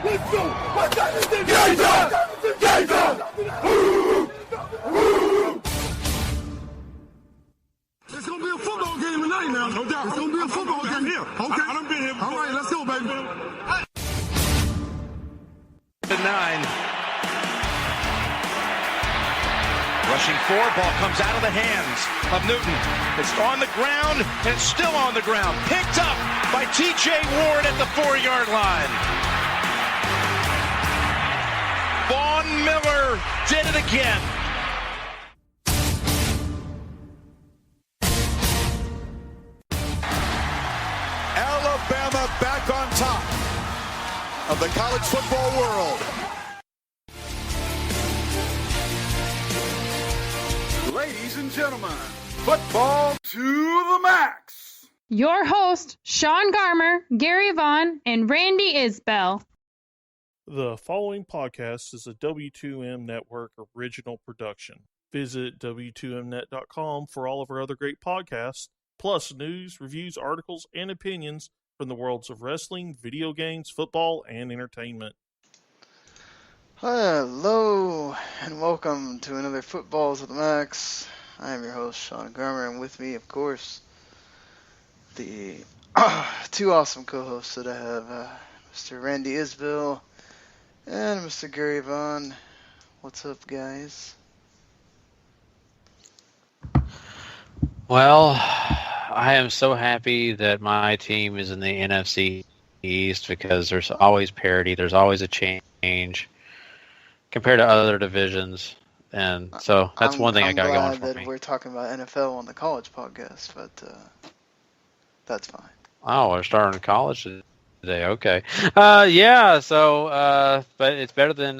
Let's go! It's gonna be a football game tonight now. No doubt. It's gonna be a football game here. Okay. I done been here before. All right, let's go, baby. 9. Rushing 4, ball comes out of the hands of Newton. It's on the ground, and it's still on the ground. Picked up by T.J. Ward at the 4-yard line. Vaughn Miller did it again. Alabama back on top of the college football world. Ladies and gentlemen, football to the max. Your host, Sean Garmer, Gary Vaughn, and Randy Isbell. The following podcast is a W2M Network original production. Visit W2Mnet.com for all of our other great podcasts, plus news, reviews, articles, and opinions from the worlds of wrestling, video games, football, and entertainment. Hello, and welcome to another Football to the Max. I am your host, Sean Garmer, and with me, of course, the two awesome co-hosts that I have, Mr. Randy Isbell and Mr. Gary Vaughn. What's up, guys? Well, I am so happy that my team is in the NFC East because there's always parity, there's always a change compared to other divisions, and so that's one thing I got going for me. I'm glad that we're talking about NFL on the college podcast, but that's fine. Oh, we're starting college today. Okay, yeah. So, but it's better than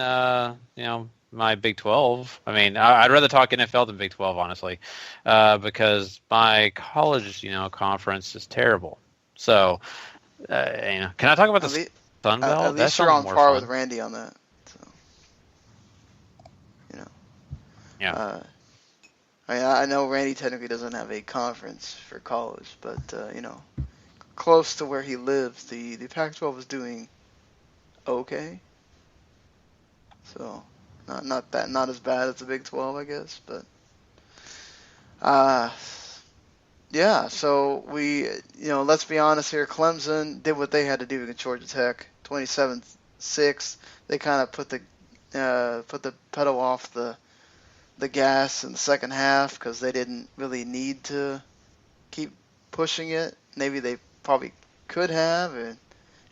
my Big 12. I mean, I'd rather talk NFL than Big 12, honestly, because my college, conference is terrible. So, can I talk about the Sun Belt? At least you're on par with Randy on that. Yeah. I know Randy technically doesn't have a conference for college, but close to where he lives, the Pac-12 is doing okay. So not as bad as the Big 12, I guess, but yeah. So we let's be honest here. Clemson did what they had to do against Georgia Tech, 27-6. They kind of put the pedal off the gas in the second half because they didn't really need to keep pushing it. Maybe they probably could have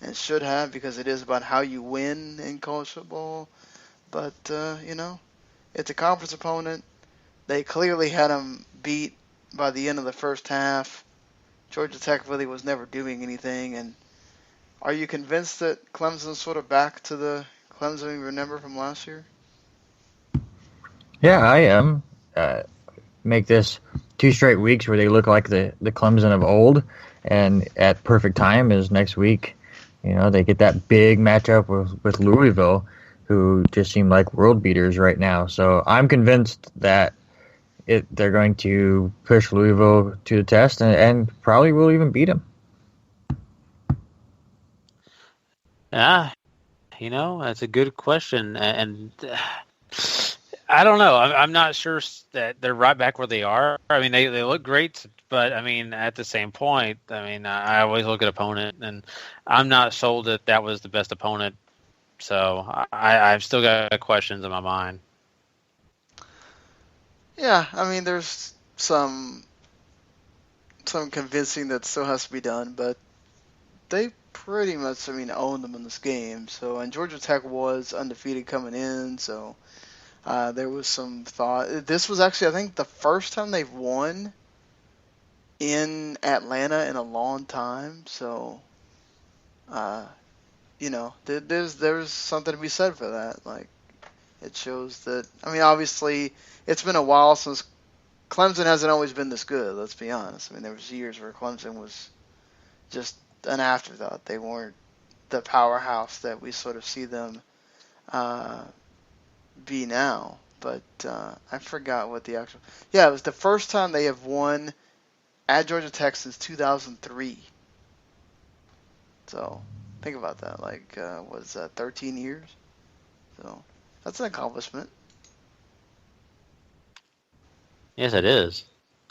and should have, because it is about how you win in college football. But, it's a conference opponent. They clearly had them beat by the end of the first half. Georgia Tech really was never doing anything. And are you convinced that Clemson's sort of back to the Clemson we remember from last year? Yeah, I am. Make this 2 straight weeks where they look like the Clemson of old, and at perfect time is next week. They get that big matchup with Louisville, who just seem like world beaters right now. So I'm convinced that they're going to push Louisville to the test and probably will even beat them. That's a good question, and I don't know. I'm not sure that they're right back where they are. I mean, they look great, but I mean, at the same point, I always look at opponent, and I'm not sold that was the best opponent. So I've still got questions in my mind. Yeah, I mean, there's some convincing that still has to be done, but they pretty much, owned them in this game. So, and Georgia Tech was undefeated coming in, so there was some thought. This was actually, I think, the first time they've won in Atlanta in a long time. So, there's something to be said for that. Like, it shows that. Obviously, it's been a while since Clemson hasn't always been this good. Let's be honest. There was years where Clemson was just an afterthought. They weren't the powerhouse that we sort of see them be now, but I forgot what the actual. Yeah, it was the first time they have won at Georgia Tech since 2003. So Think about that. Like, was 13 years? So that's an accomplishment. Yes, it is.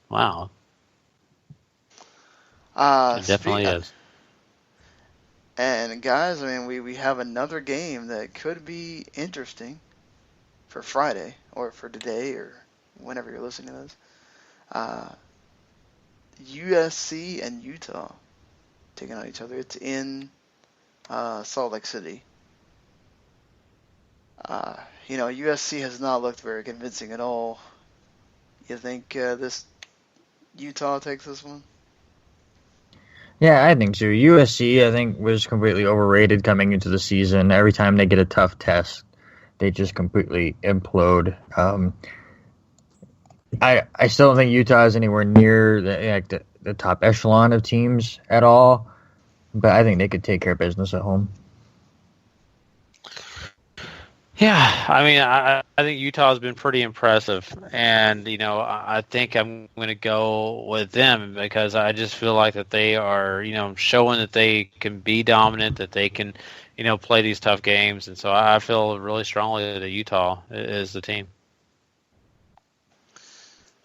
Wow. It definitely is. And guys, I mean, we have another game that could be interesting for Friday or for today or whenever you're listening to this. USC and Utah taking on each other. It's in Salt Lake City. USC has not looked very convincing at all. You think this Utah takes this one? Yeah, I think so. USC, I think, was completely overrated coming into the season. Every time they get a tough test, they just completely implode. I still don't think Utah is anywhere near the top echelon of teams at all, but I think they could take care of business at home. Yeah, I mean, I think Utah's been pretty impressive, and I think I'm going to go with them because I just feel like that they are, showing that they can be dominant, that they can, play these tough games, and so I feel really strongly that Utah is the team.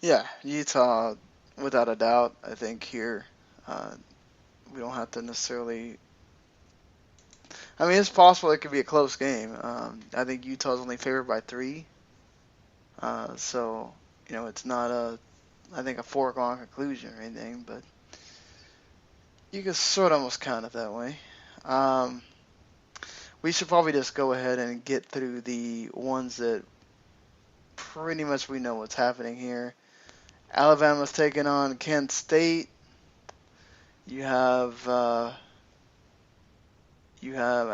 Yeah, Utah, without a doubt. I think here we don't have to necessarily. I mean, it's possible it could be a close game. I think Utah's only favored by 3. So, it's not a foregone conclusion or anything, but you can sort of almost count it that way. We should probably just go ahead and get through the ones that pretty much we know what's happening here. Alabama's taking on Kent State. You have, I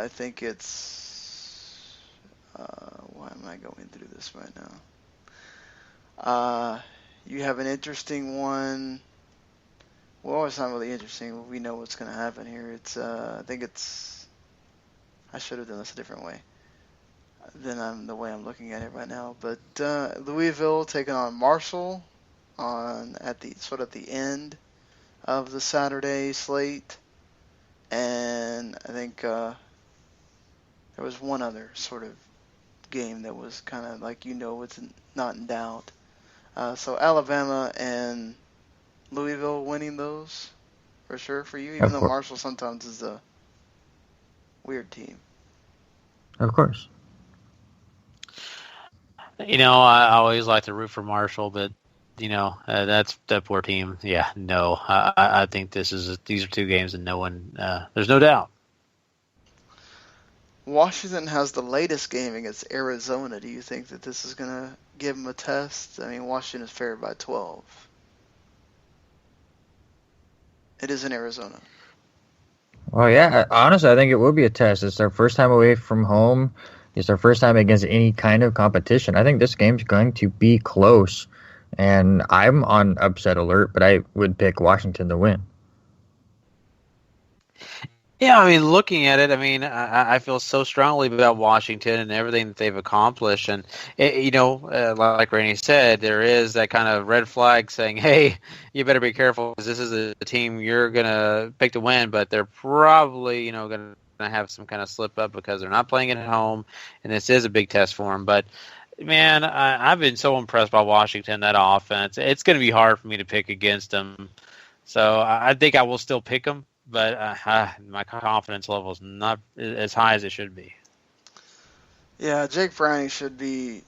think it's, why am I going through this right now? You have an interesting one. Well, it's not really interesting. We know what's going to happen here. It's, I should have done this a different way than the way I'm looking at it right now. But Louisville taking on Marshall at the end of the Saturday slate. And I think there was one other sort of game that was kind of like, it's not in doubt. So Alabama and Louisville winning those for sure for you, even though Marshall sometimes is a weird team. Of course. I always like to root for Marshall, but that's that poor team. Yeah, no, I think these are 2 games and no one, there's no doubt. Washington has the latest game against Arizona. Do you think that this is going to give them a test? I mean, Washington is favored by 12. It is in Arizona. Well, yeah, honestly, I think it will be a test. It's their first time away from home. It's their first time against any kind of competition. I think this game's going to be close. And I'm on upset alert, but I would pick Washington to win. Yeah, I mean, looking at it, I mean, I feel so strongly about Washington and everything that they've accomplished. And, like Rainey said, there is that kind of red flag saying, hey, you better be careful because this is a team you're going to pick to win, but they're probably, going to have some kind of slip up because they're not playing at home, and this is a big test for them. But, man, I've been so impressed by Washington, that offense. It's going to be hard for me to pick against them. So I think I will still pick them. But my confidence level is not as high as it should be. Yeah, Jake Browning should be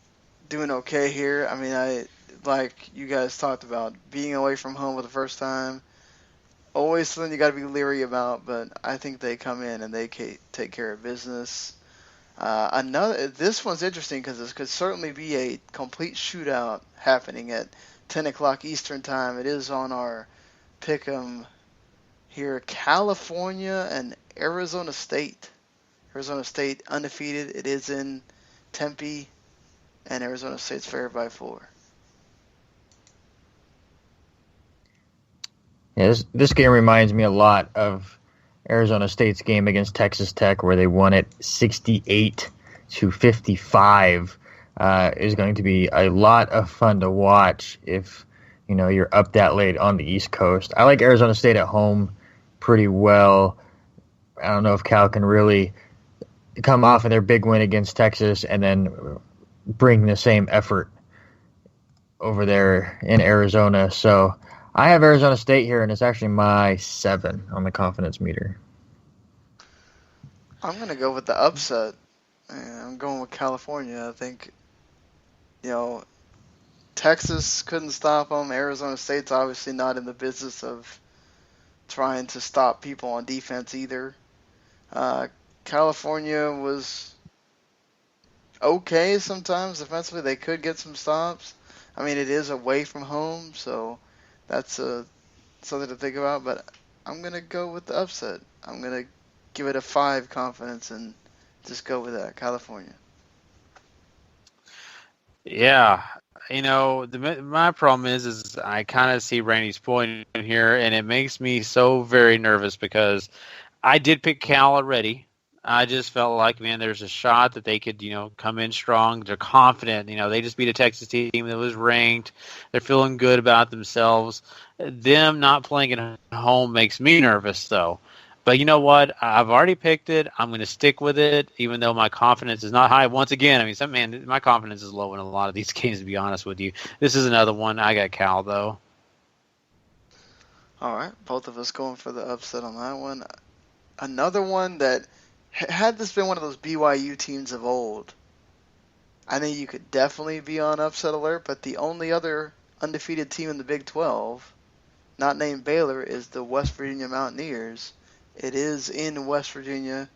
doing okay here. I mean, like you guys talked about, being away from home for the first time, always something you got to be leery about. But I think they come in and they take care of business. This one's interesting because this could certainly be a complete shootout happening at 10 o'clock Eastern time. It is on our pick'em here, California and Arizona State. Arizona State undefeated. It is in Tempe, and Arizona State's favored by 4. Yeah, this game reminds me a lot of Arizona State's game against Texas Tech, where they won it 68-55. Is going to be a lot of fun to watch if you're up that late on the East Coast. I like Arizona State at home pretty well. I don't know if Cal can really come off of their big win against Texas and then bring the same effort over there in Arizona. So I have Arizona State here, and it's actually my 7 on the confidence meter. I'm going to go with the upset. I'm going with California. I think, Texas couldn't stop them. Arizona State's obviously not in the business of trying to stop people on defense either. California was okay sometimes defensively. They could get some stops. I mean, it is away from home, so that's something to think about. But I'm going to go with the upset. I'm going to give it a 5 confidence and just go with that, California. Yeah, my problem is I kind of see Randy's point in here, and it makes me so very nervous because I did pick Cal already. I just felt like, man, there's a shot that they could, come in strong. They're confident. They just beat a Texas team that was ranked. They're feeling good about themselves. Them not playing at home makes me nervous, though. But you know what? I've already picked it. I'm going to stick with it, even though my confidence is not high. Once again, my confidence is low in a lot of these games, to be honest with you. This is another one. I got Cal, though. All right, both of us going for the upset on that one. Another one that, had this been one of those BYU teams of old, I think you could definitely be on upset alert, but the only other undefeated team in the Big 12, not named Baylor, is the West Virginia Mountaineers. It is in West Virginia.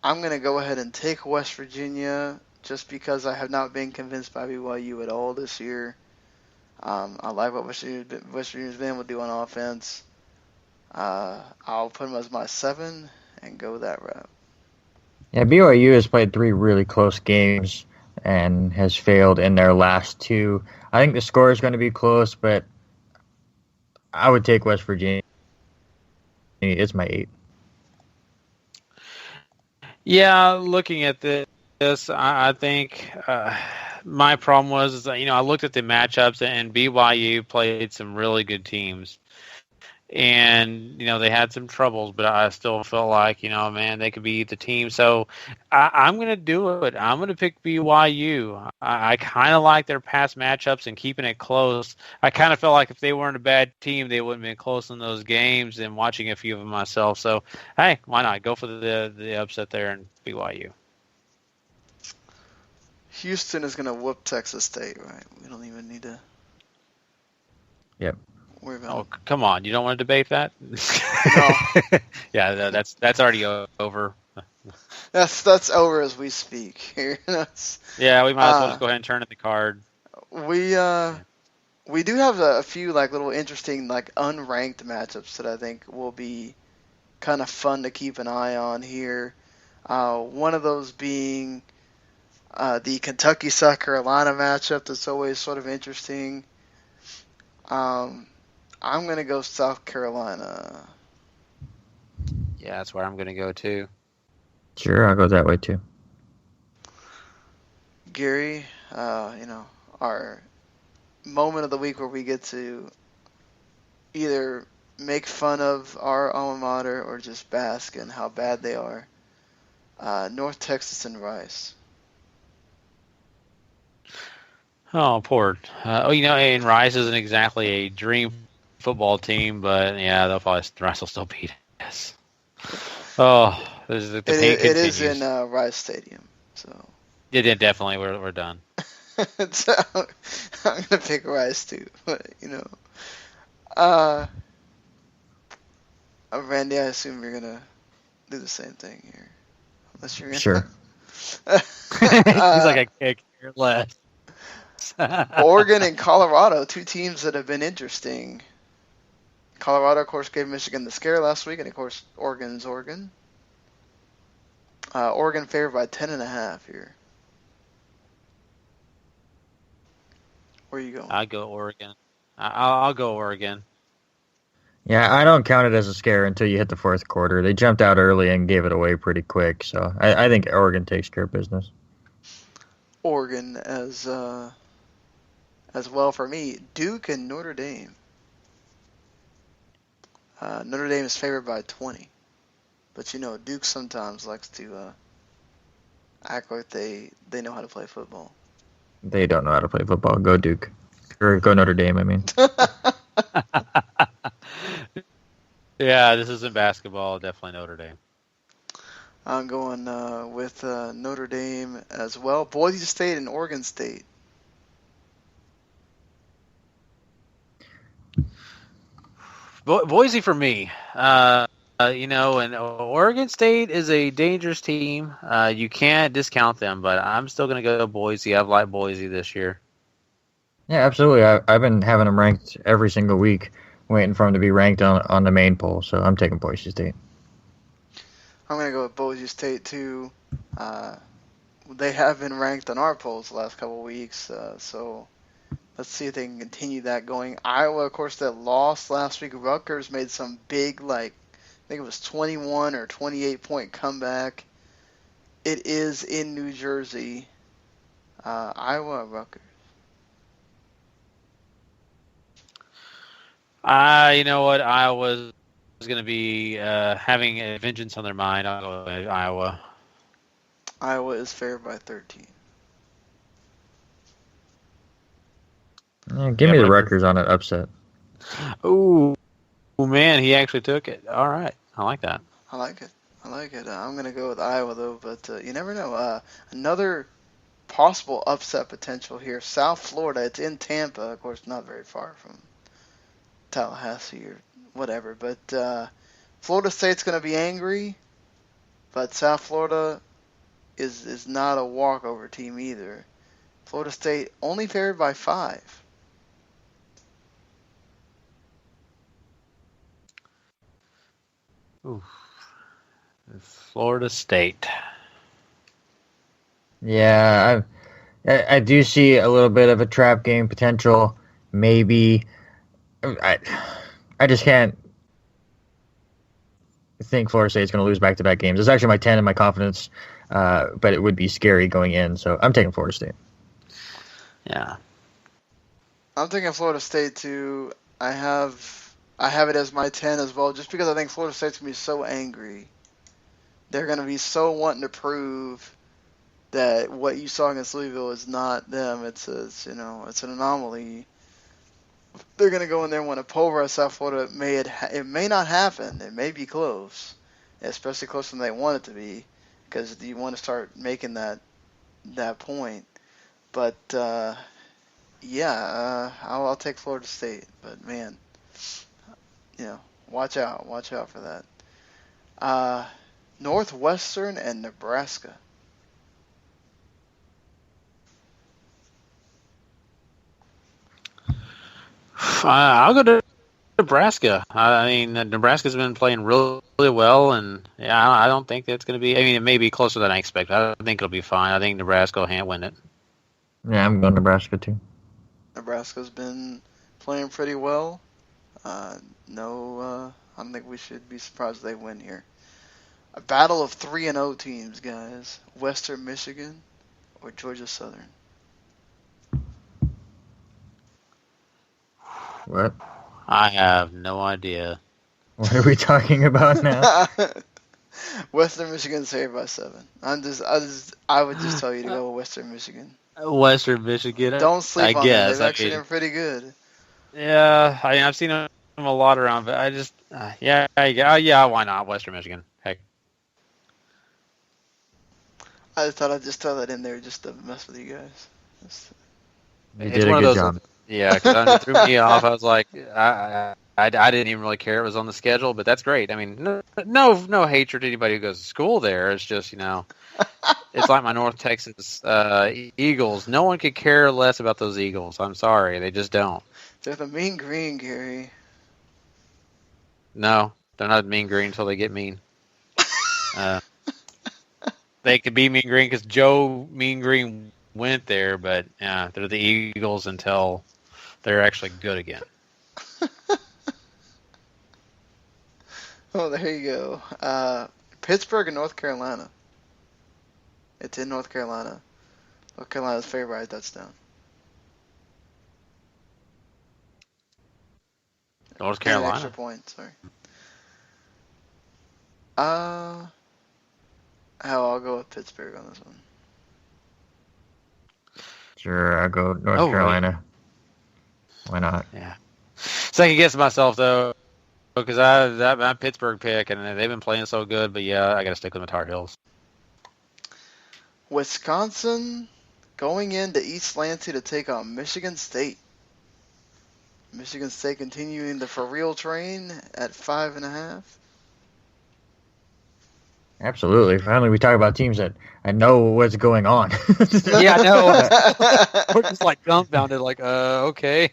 I'm going to go ahead and take West Virginia just because I have not been convinced by BYU at all this year. I like what West Virginia's been able to do on offense. I'll put them as my 7 and go that route. Yeah, BYU has played 3 really close games and has failed in their last 2. I think the score is going to be close, but I would take West Virginia. It's my 8. Yeah, looking at this, I think my problem was, I looked at the matchups, and BYU played some really good teams. And, they had some troubles, but I still felt like, man, they could be the team. So I'm going to do it. I'm going to pick BYU. I kind of like their past matchups and keeping it close. I kind of felt like if they weren't a bad team, they wouldn't have been close in those games, and watching a few of them myself. So, hey, why not? Go for the upset there and BYU. Houston is going to whoop Texas State, right? We don't even need to. Yep. Oh, come on! You don't want to debate that? No. Yeah, that's already over. That's over as we speak. Yeah, we might as well just go ahead and turn in the card. We do have a few little interesting unranked matchups that I think will be kind of fun to keep an eye on here. One of those being the Kentucky-South Carolina matchup that's always sort of interesting. I'm going to go South Carolina. Yeah, that's where I'm going to go too. Sure, I'll go that way too. Gary, our moment of the week where we get to either make fun of our alma mater or just bask in how bad they are. North Texas and Rice. Oh, poor. And Rice isn't exactly a dream football team, but yeah, Rice will still beat us. Oh, the pain continues. It is in Rice Stadium, so. Yeah, definitely. We're done. So, I'm gonna pick Rice too, but Randy, I assume you're gonna do the same thing here, unless you're gonna. Sure. He's like I care less. Oregon and Colorado, 2 teams that have been interesting. Colorado, of course, gave Michigan the scare last week, and of course, Oregon's Oregon. Oregon favored by 10.5 here. Where are you going? I'll go Oregon. I'll go Oregon. Yeah, I don't count it as a scare until you hit the 4th quarter. They jumped out early and gave it away pretty quick, so I think Oregon takes care of business. Oregon as well for me. Duke and Notre Dame. Notre Dame is favored by 20. But Duke sometimes likes to act like they know how to play football. They don't know how to play football. Go Duke. Or go Notre Dame, I mean. Yeah, this isn't basketball. Definitely Notre Dame. I'm going with Notre Dame as well. Boise State and Oregon State. Boise for me. And Oregon State is a dangerous team. You can't discount them, but I'm still going to go Boise. I've liked Boise this year. Yeah, absolutely. I've been having them ranked every single week, waiting for them to be ranked on the main poll, so I'm taking Boise State. I'm going to go with Boise State, too. They have been ranked on our polls the last couple of weeks, so let's see if they can continue that going. Iowa, of course, that lost last week. Rutgers made some big, I think it was 21 or 28-point comeback. It is in New Jersey. Iowa, Rutgers. You know what? Iowa is going to be having a vengeance on their mind. I'll go with Iowa. Iowa is favored by 13. Yeah, give me the Rutgers on an upset. Ooh, man, he actually took it. All right. I like that. I like it. I'm going to go with Iowa, though, but you never know. Another possible upset potential here. South Florida, it's in Tampa. Of course, not very far from Tallahassee or whatever. But Florida State's going to be angry, but South Florida is not a walkover team either. Florida State only favored by 5. Ooh. Florida State. Yeah, I do see a little bit of a trap game potential. Maybe I just can't think Florida State's going to lose back-to-back games. It's actually my 10 in my confidence, but it would be scary going in. So I'm taking Florida State. Yeah, I'm taking Florida State too. I have it as my 10 as well, just because I think Florida State's going to be so angry. They're going to be so wanting to prove that what you saw against Louisville is not them. It's an anomaly. They're going to go in there and want to pulverize South Florida. It may not happen. It may be close, especially closer than they want it to be, because you want to start making that point. But I'll take Florida State. But man, watch out for that. Northwestern and Nebraska. I'll go to Nebraska. I mean, Nebraska's been playing really, really well, and I don't think that's going to be. I mean, it may be closer than I expect. I think it'll be fine. I think Nebraska will win it. Yeah, I'm going Nebraska too. Nebraska's been playing pretty well. I don't think we should be surprised if they win here. A battle of 3-0 teams, guys. Western Michigan or Georgia Southern. What? I have no idea. What are we talking about now? Western Michigan's favored by 7. I would just tell you to go with Western Michigan. Western Michigan. Don't sleep on them. They've actually been pretty good. Yeah, I've seen them a lot around, but I just why not Western Michigan? Heck. I just thought I'd just throw that in there just to mess with you guys. You did a good job. Yeah, because it threw me off. I was like, I didn't even really care it was on the schedule, but that's great. I mean, no hatred to anybody who goes to school there. It's just, it's like my North Texas Eagles. No one could care less about those Eagles. I'm sorry. They just don't. They're the mean green, Gary. No, they're not mean green until they get mean. They could be mean green because Joe Mean Green went there, but they're the Eagles until they're actually good again. Oh, there you go. Pittsburgh and North Carolina. It's in North Carolina. North Carolina's favored by a touchdown. North Carolina. An extra point, sorry. I'll go with Pittsburgh on this one. Sure, I'll go North Carolina. Why not? Yeah. Second guessing myself though, because my Pittsburgh pick, and they've been playing so good. But yeah, I got to stick with the Tar Heels. Wisconsin going into East Lansing to take on Michigan State. Michigan State continuing the for real train at 5.5. Absolutely. Finally, we talk about teams that I know what's going on. Yeah, I know. We're just like dumbfounded, like, okay.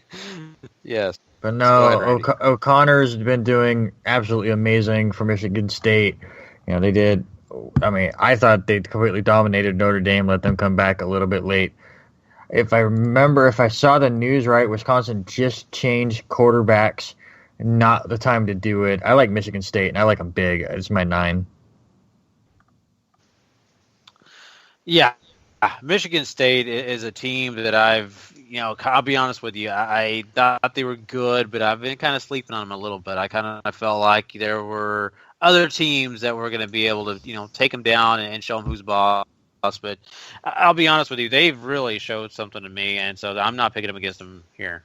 Yes. But no, Randy. O'Connor's been doing absolutely amazing for Michigan State. You know, they did. I mean, I thought they completely dominated Notre Dame, let them come back a little bit late. If I saw the news right, Wisconsin just changed quarterbacks. Not the time to do it. I like Michigan State, and I like them big. It's my 9. Yeah. Michigan State is a team that I'll be honest with you, I thought they were good, but I've been kind of sleeping on them a little bit. I felt like there were other teams that were going to be able to, take them down and show them who's boss. But I'll be honest with you, they've really showed something to me, and so I'm not picking them against them here.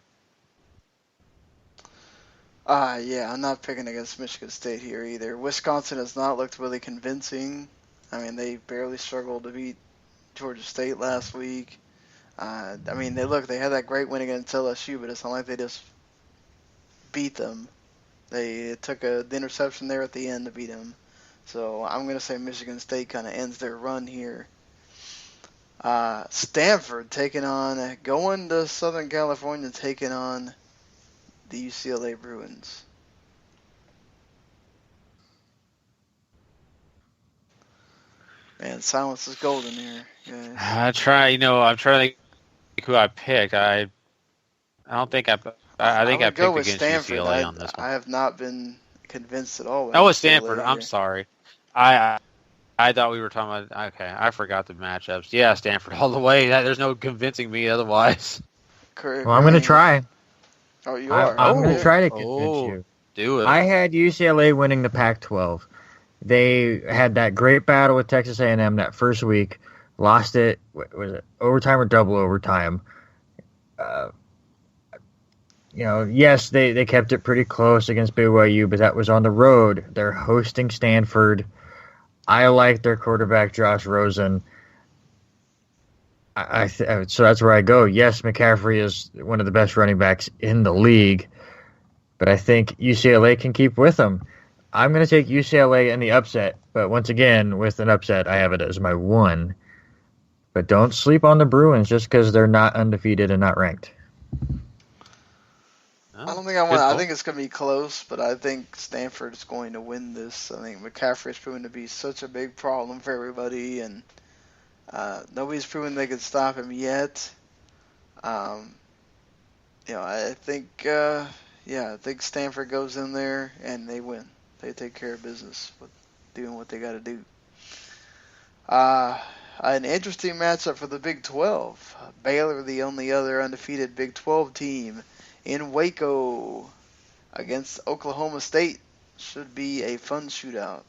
Yeah, I'm not picking against Michigan State here either. Wisconsin has not looked really convincing. I mean, they barely struggled to beat Georgia State last week. They had that great win against LSU, but it's not like they just beat them. They took the interception there at the end to beat them. So I'm going to say Michigan State kind of ends their run here. Stanford going to Southern California, taking on the UCLA Bruins. Man, silence is golden here, guys. I'm trying to think who I picked. I don't think I picked against Stanford. UCLA on this one. I have not been convinced at all. Oh, it's Stanford. I'm sorry. I thought we were talking about. Okay, I forgot the matchups. Yeah, Stanford all the way. There's no convincing me otherwise. Well, I'm going to try. Oh, you are. I'm going to try to convince you. Do it. I had UCLA winning the Pac-12. They had that great battle with Texas A&M that first week. Lost it. Was it overtime or double overtime? Yes, they kept it pretty close against BYU, but that was on the road. They're hosting Stanford. I like their quarterback, Josh Rosen. So that's where I go. Yes, McCaffrey is one of the best running backs in the league, but I think UCLA can keep with them. I'm going to take UCLA in the upset, but once again, with an upset, I have it as my 1. But don't sleep on the Bruins just because they're not undefeated and not ranked. I don't think I want. I think it's going to be close, but I think Stanford is going to win this. I think McCaffrey is proven to be such a big problem for everybody, and nobody's proven they can stop him yet. I think Stanford goes in there and they win. They take care of business with doing what they got to do. An interesting matchup for the Big 12. Baylor, the only other undefeated Big 12 team, in Waco against Oklahoma State. Should be a fun shootout.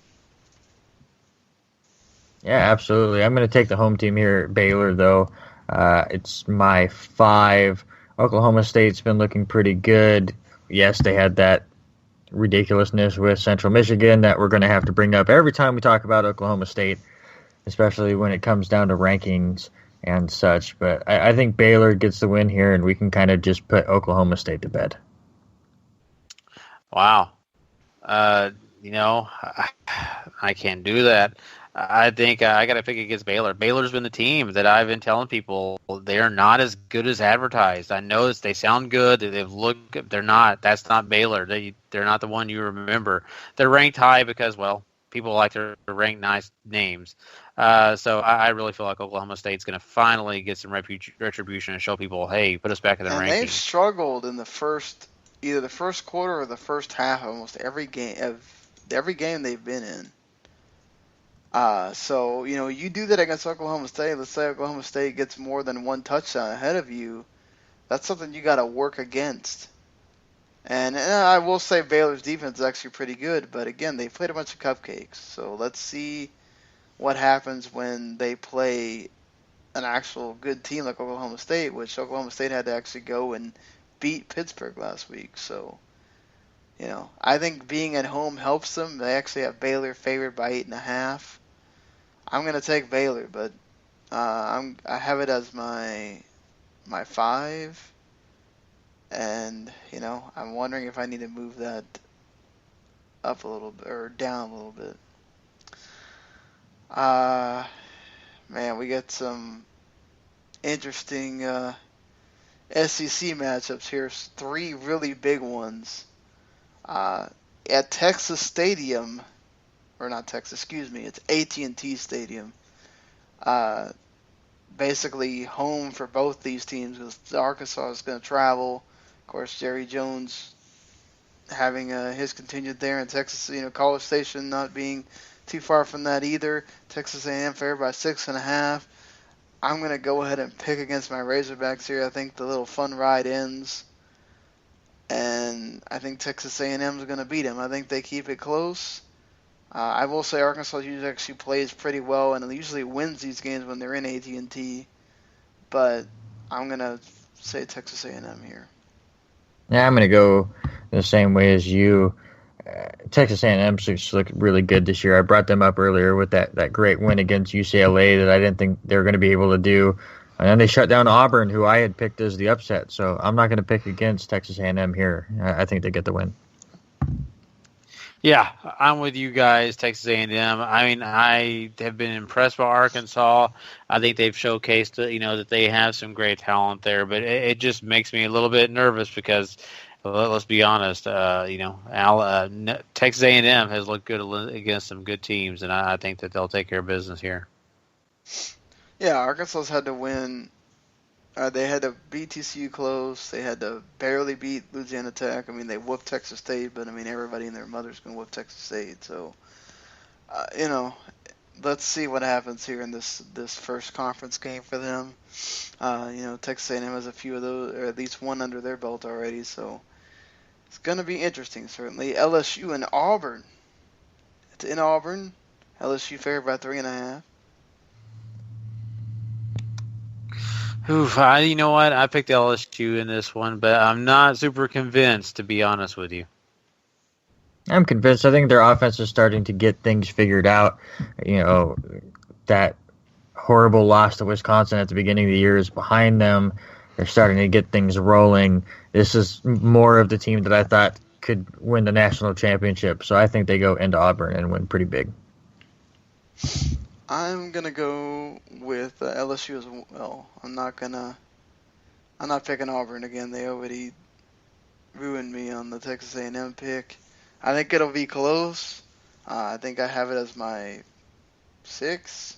Yeah, absolutely. I'm going to take the home team here, Baylor, though. It's my 5. Oklahoma State's been looking pretty good. Yes, they had that ridiculousness with Central Michigan that we're going to have to bring up every time we talk about Oklahoma State, especially when it comes down to rankings and such. But I think Baylor gets the win here, and we can kind of just put Oklahoma State to bed. Wow. I can't do that. I think I got to pick against Baylor. Baylor's been the team that I've been telling people they are not as good as advertised. I know they sound good. They've looked. They're not. That's not Baylor. They're not the one you remember. They're ranked high because, well, people like to rank nice names. So I really feel like Oklahoma State's going to finally get some retribution and show people, hey, put us back in the rankings. And they've struggled in either the first quarter or the first half of almost every game they've been in. So you do that against Oklahoma State. Let's say Oklahoma State gets more than one touchdown ahead of you. That's something you got to work against. And I will say Baylor's defense is actually pretty good, but again, they played a bunch of cupcakes. So let's see what happens when they play an actual good team like Oklahoma State, which Oklahoma State had to actually go and beat Pittsburgh last week. So, I think being at home helps them. They actually have Baylor favored by 8.5. I'm going to take Baylor, but I have it as my 5. And, I'm wondering if I need to move that up a little bit or down a little bit. Man, we got some interesting SEC matchups here. 3 really big ones. At Texas Stadium, or not Texas, excuse me, it's AT&T Stadium. Basically home for both these teams because Arkansas is going to travel. Of course, Jerry Jones having his contingent there, and Texas, College Station not being too far from that either. Texas A&M favored by 6.5. I'm going to go ahead and pick against my Razorbacks here. I think the little fun ride ends, and I think Texas A&M is going to beat them. I think they keep it close. I will say Arkansas usually actually plays pretty well and usually wins these games when they're in AT&T, but I'm going to say Texas A&M here. Yeah, I'm going to go the same way as you. Texas A&M look really good this year. I brought them up earlier with that great win against UCLA that I didn't think they were going to be able to do. And then they shut down Auburn, who I had picked as the upset. So I'm not going to pick against Texas A&M here. I think they get the win. Yeah, I'm with you guys, Texas A&M. I mean, I have been impressed by Arkansas. I think they've showcased, that they have some great talent there, but it just makes me a little bit nervous because, let's be honest, Texas A&M has looked good against some good teams, and I think that they'll take care of business here. Yeah, Arkansas's had to win. They had to beat TCU close. They had to barely beat Louisiana Tech. I mean, they whooped Texas State, but, everybody and their mother's going to whoop Texas State. So, let's see what happens here in this first conference game for them. Texas A&M has a few of those, or at least one under their belt already. So, it's going to be interesting, certainly. LSU and Auburn. It's in Auburn. LSU favored by 3.5. Oof, you know what? I picked LSU in this one, but I'm not super convinced, to be honest with you. I'm convinced. I think their offense is starting to get things figured out. That horrible loss to Wisconsin at the beginning of the year is behind them. They're starting to get things rolling. This is more of the team that I thought could win the national championship. So I think they go into Auburn and win pretty big. I'm gonna go with LSU as well. I'm not picking Auburn again. They already ruined me on the Texas A&M pick. I think it'll be close. I think I have it as my 6,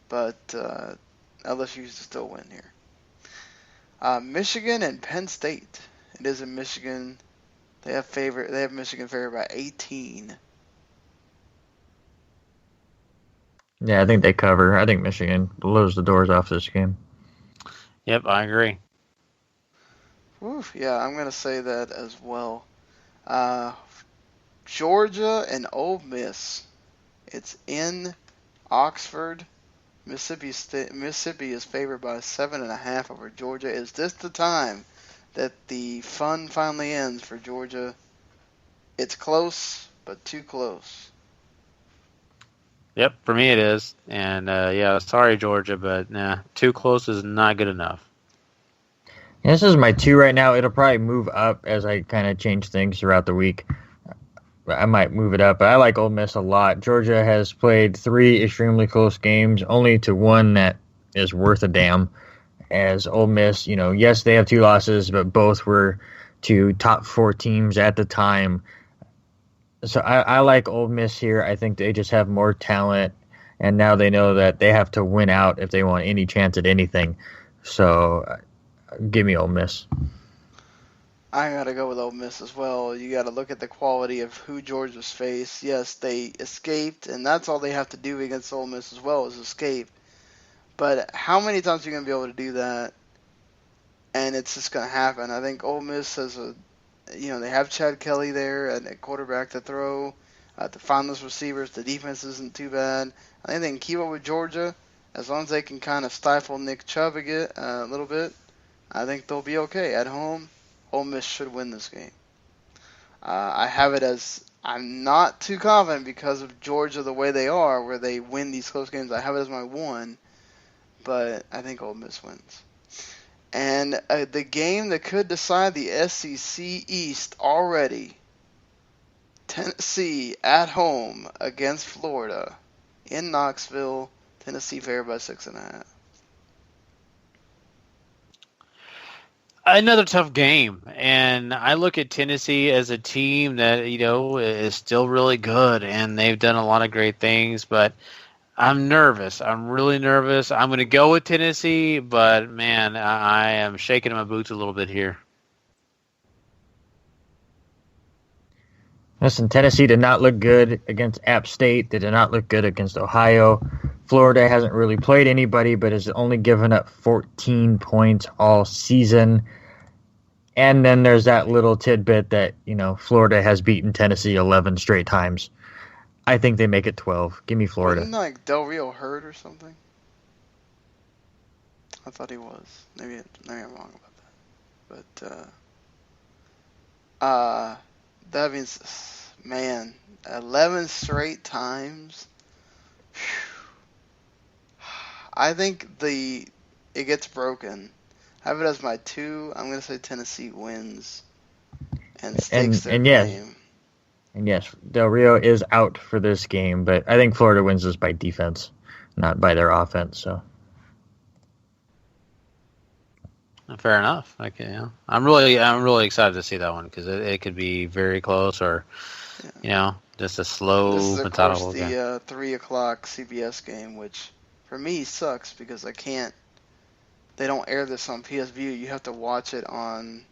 but LSU still win here. Michigan and Penn State. It is in Michigan. They have Michigan favored by 18. Yeah, I think they cover. I think Michigan blows the doors off this game. Yep, I agree. Oof, yeah, I'm going to say that as well. Georgia and Ole Miss. It's in Oxford. Mississippi is favored by 7.5 over Georgia. Is this the time that the fun finally ends for Georgia? It's close, but too close. Yep, for me it is. And, sorry, Georgia, but too close is not good enough. This is my 2 right now. It'll probably move up as I kind of change things throughout the week. I might move it up, but I like Ole Miss a lot. Georgia has played 3 extremely close games, only to 1 that is worth a damn. As Ole Miss, yes, they have 2 losses, but both were to top 4 teams at the time. So I like Ole Miss here. I think they just have more talent, and now they know that they have to win out if they want any chance at anything. So give me Ole Miss. I got to go with Ole Miss as well. You got to look at the quality of who Georgia's faced. Yes, they escaped, and that's all they have to do against Ole Miss as well is escape. But how many times are you going to be able to do that? And it's just going to happen. I think Ole Miss has they have Chad Kelly there at quarterback to throw. To find those receivers, the defense isn't too bad. I think they can keep up with Georgia as long as they can kind of stifle Nick Chubb a little bit. I think they'll be okay at home. Ole Miss should win this game. I have it as I'm not too confident because of Georgia the way they are, where they win these close games. I have it as my 1, but I think Ole Miss wins. And the game that could decide the SEC East already, Tennessee at home against Florida in Knoxville. Tennessee favored by 6.5. Another tough game, and I look at Tennessee as a team that is still really good, and they've done a lot of great things. But I'm nervous. I'm really nervous. I'm going to go with Tennessee, but man, I am shaking my boots a little bit here. Listen, Tennessee did not look good against App State. They did not look good against Ohio. Florida hasn't really played anybody, but has only given up 14 points all season. And then there's that little tidbit that, Florida has beaten Tennessee 11 straight times. I think they make it 12. Give me Florida. Wasn't Del Rio hurt or something? I thought he was. Maybe I'm wrong about that. But that means, man, 11 straight times. I think it gets broken. I have it as my 2. I'm going to say Tennessee wins and stakes their claim. And yes, Del Rio is out for this game, but I think Florida wins this by defense, not by their offense. So fair enough. I'm really excited to see that one because it could be very close, or just a slow, this is, of methodical course, game. the 3 o'clock CBS game, which for me sucks because I can't. They don't air this on PSVU. You have to watch it on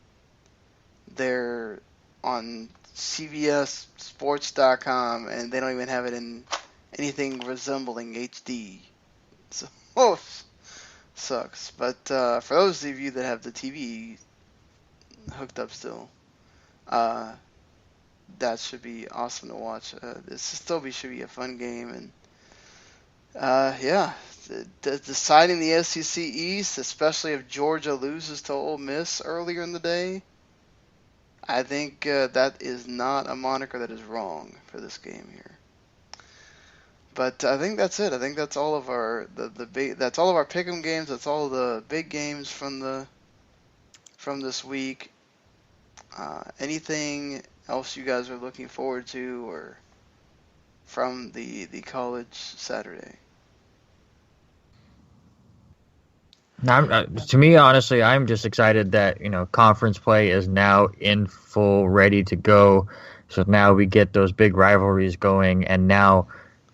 CBSSports.com, and they don't even have it in anything resembling HD. So, sucks. But for those of you that have the TV hooked up still, that should be awesome to watch. This should be a fun game, and deciding the SEC East, especially if Georgia loses to Ole Miss earlier in the day. I think that is not a moniker that is wrong for this game here. But I think that's it. I think that's all of our that's all of our pick'em games. That's all of the big games from this week. Anything else you guys are looking forward to, or from the college Saturday? To me, honestly, I'm just excited that conference play is now in full, ready to go. So now we get those big rivalries going, and now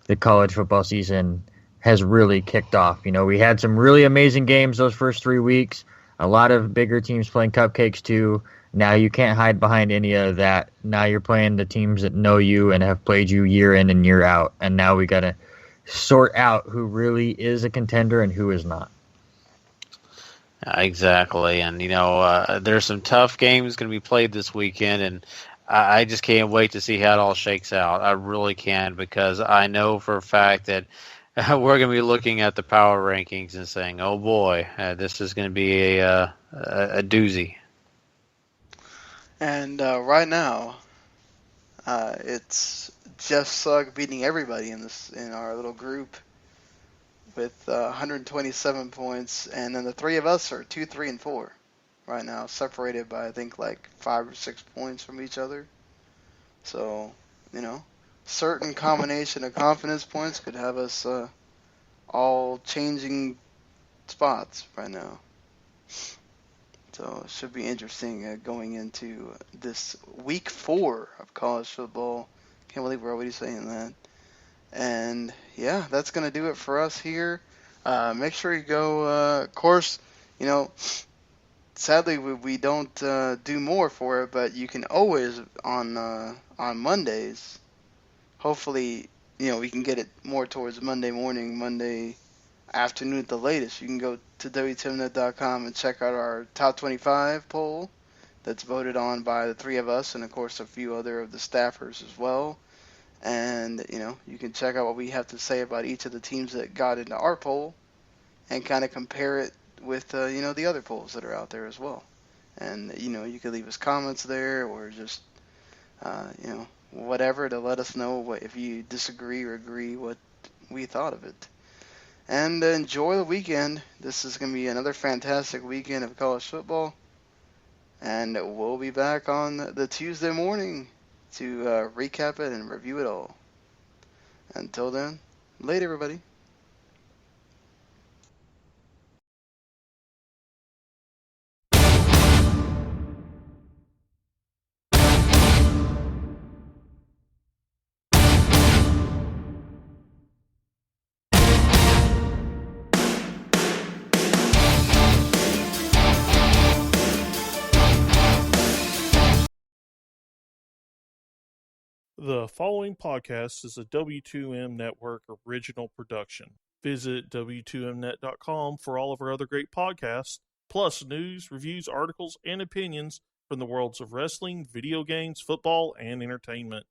the college football season has really kicked off. We had some really amazing games those first 3 weeks. A lot of bigger teams playing cupcakes too. Now you can't hide behind any of that. Now you're playing the teams that know you and have played you year in and year out. And now we got to sort out who really is a contender and who is not. Exactly, and there's some tough games going to be played this weekend, and I just can't wait to see how it all shakes out. I really can, because I know for a fact that we're going to be looking at the power rankings and saying, "Oh boy, this is going to be a doozy." And right now, it's Jeff Sugg beating everybody in our little group with 127 points, and then the 3 of us are 2, 3, and 4 right now, separated by I think like 5 or 6 points from each other. So, certain combination of confidence points could have us all changing spots right now. So it should be interesting going into this week 4 of college football. Can't believe we're already saying that. And yeah, that's going to do it for us here. Make sure you go, of course, sadly we don't do more for it, but you can always on Mondays, hopefully, we can get it more towards Monday morning, Monday afternoon at the latest. You can go to WTMnet.com and check out our top 25 poll that's voted on by the three of us and, of course, a few other of the staffers as well. And, you can check out what we have to say about each of the teams that got into our poll and kind of compare it with, the other polls that are out there as well. And, you can leave us comments there or just, whatever to let us know if you disagree or agree what we thought of it. And enjoy the weekend. This is going to be another fantastic weekend of college football. And we'll be back on the Tuesday morning to recap it and review it all. Until then, later, everybody. The following podcast is a W2M Network original production. Visit W2Mnet.com for all of our other great podcasts, plus news, reviews, articles, and opinions from the worlds of wrestling, video games, football, and entertainment.